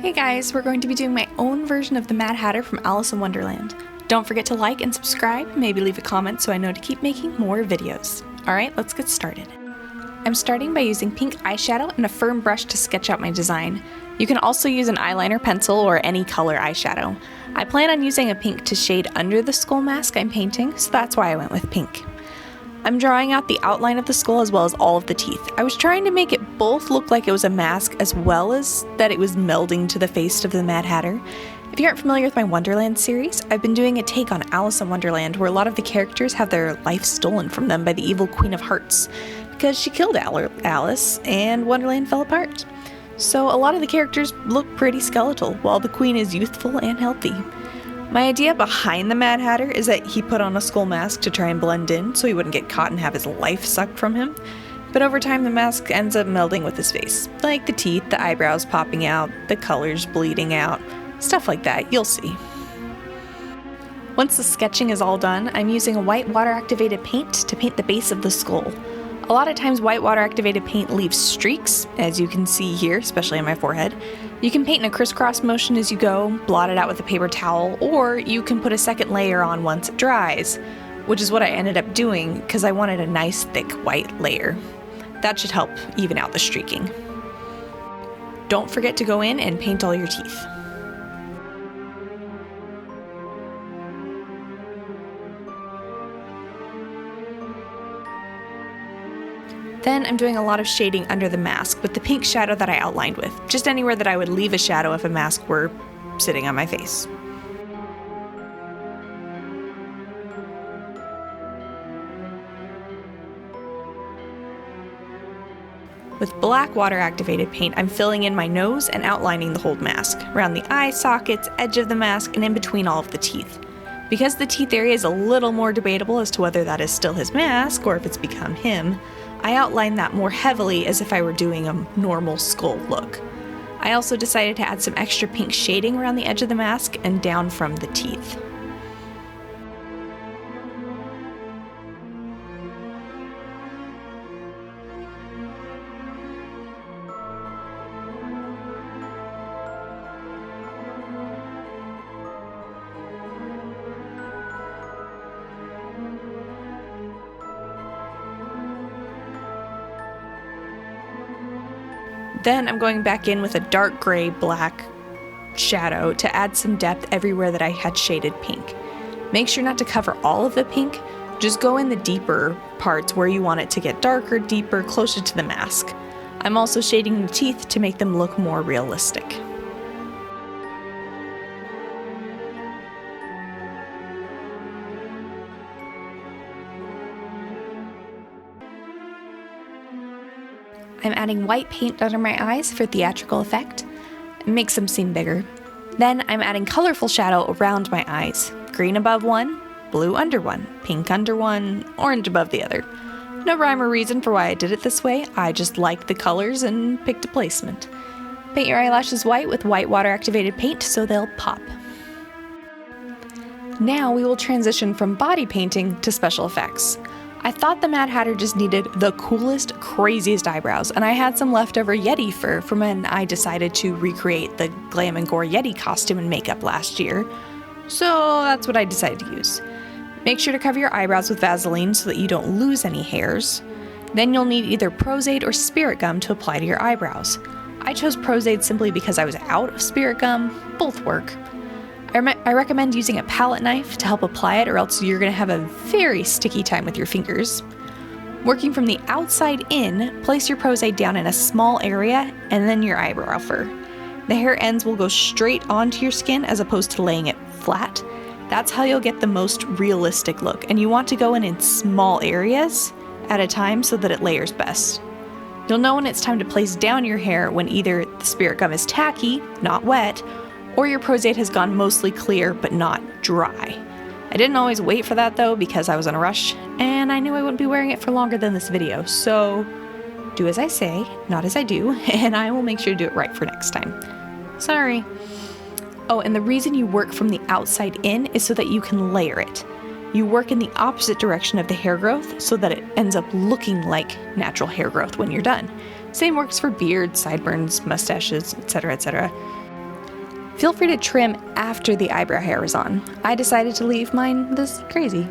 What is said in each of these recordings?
Hey guys, we're going to be doing my own version of the Mad Hatter from Alice in Wonderland. Don't forget to like and subscribe, maybe leave a comment so I know to keep making more videos. Alright, let's get started. I'm starting by using pink eyeshadow and a firm brush to sketch out my design. You can also use an eyeliner pencil or any color eyeshadow. I plan on using a pink to shade under the skull mask I'm painting, so that's why I went with pink. I'm drawing out the outline of the skull as well as all of the teeth. I was trying to make it both look like it was a mask as well as that it was melding to the face of the Mad Hatter. If you aren't familiar with my Wonderland series, I've been doing a take on Alice in Wonderland where a lot of the characters have their life stolen from them by the evil Queen of Hearts because she killed Alice and Wonderland fell apart. So a lot of the characters look pretty skeletal while the Queen is youthful and healthy. My idea behind the Mad Hatter is that he put on a skull mask to try and blend in so he wouldn't get caught and have his life sucked from him. But over time the mask ends up melding with his face. Like the teeth, the eyebrows popping out, the colors bleeding out, stuff like that, you'll see. Once the sketching is all done, I'm using a white water activated paint to paint the base of the skull. A lot of times white water activated paint leaves streaks, as you can see here, especially on my forehead. You can paint in a crisscross motion as you go, blot it out with a paper towel, or you can put a second layer on once it dries, which is what I ended up doing because I wanted a nice thick white layer. That should help even out the streaking. Don't forget to go in and paint all your teeth. Then I'm doing a lot of shading under the mask with the pink shadow that I outlined with, just anywhere that I would leave a shadow if a mask were sitting on my face. With black water activated paint, I'm filling in my nose and outlining the whole mask, around the eye sockets, edge of the mask, and in between all of the teeth. Because the teeth area is a little more debatable as to whether that is still his mask or if it's become him, I outline that more heavily as if I were doing a normal skull look. I also decided to add some extra pink shading around the edge of the mask and down from the teeth. Then I'm going back in with a dark gray black shadow to add some depth everywhere that I had shaded pink. Make sure not to cover all of the pink, just go in the deeper parts where you want it to get darker, deeper, closer to the mask. I'm also shading the teeth to make them look more realistic. I'm adding white paint under my eyes for theatrical effect. It makes them seem bigger. Then I'm adding colorful shadow around my eyes. Green above one, blue under one, pink under one, orange above the other. No rhyme or reason for why I did it this way, I just liked the colors and picked a placement. Paint your eyelashes white with white water activated paint so they'll pop. Now we will transition from body painting to special effects. I thought the Mad Hatter just needed the coolest, craziest eyebrows, and I had some leftover Yeti fur from when I decided to recreate the Glam and Gore Yeti costume and makeup last year, so that's what I decided to use. Make sure to cover your eyebrows with Vaseline so that you don't lose any hairs. Then you'll need either Pros-Aide or Spirit Gum to apply to your eyebrows. I chose Pros-Aide simply because I was out of Spirit Gum. Both work. I recommend using a palette knife to help apply it or else you're going to have a very sticky time with your fingers. Working from the outside in, place your Pros-Aide down in a small area and then your eyebrow fur. The hair ends will go straight onto your skin as opposed to laying it flat. That's how you'll get the most realistic look, and you want to go in small areas at a time so that it layers best. You'll know when it's time to place down your hair when either the Spirit Gum is tacky, not wet, or your Pros-Aide has gone mostly clear but not dry. I didn't always wait for that though because I was in a rush and I knew I wouldn't be wearing it for longer than this video, so do as I say, not as I do, and I will make sure to do it right for next time. Sorry. Oh, and the reason you work from the outside in is so that you can layer it. You work in the opposite direction of the hair growth so that it ends up looking like natural hair growth when you're done. Same works for beards, sideburns, mustaches, etc., etc. Feel free to trim after the eyebrow hair is on. I decided to leave mine this crazy.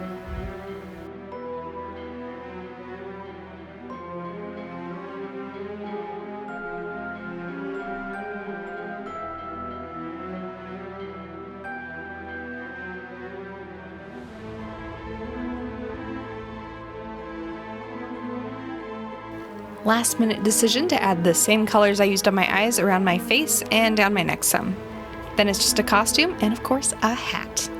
Last minute decision to add the same colors I used on my eyes around my face and down my neck some. Then it's just a costume and of course a hat.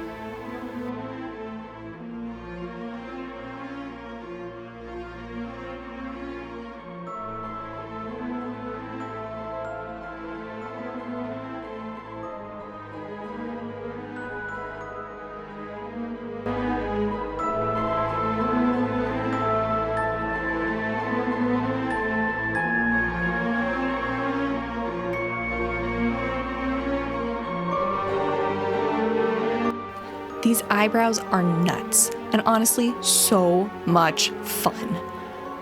These eyebrows are nuts, and honestly, so much fun.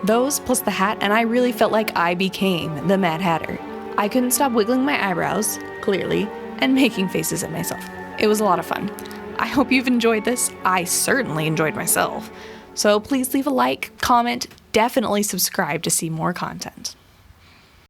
Those plus the hat, and I really felt like I became the Mad Hatter. I couldn't stop wiggling my eyebrows, clearly, and making faces at myself. It was a lot of fun. I hope you've enjoyed this. I certainly enjoyed myself. So please leave a like, comment, definitely subscribe to see more content.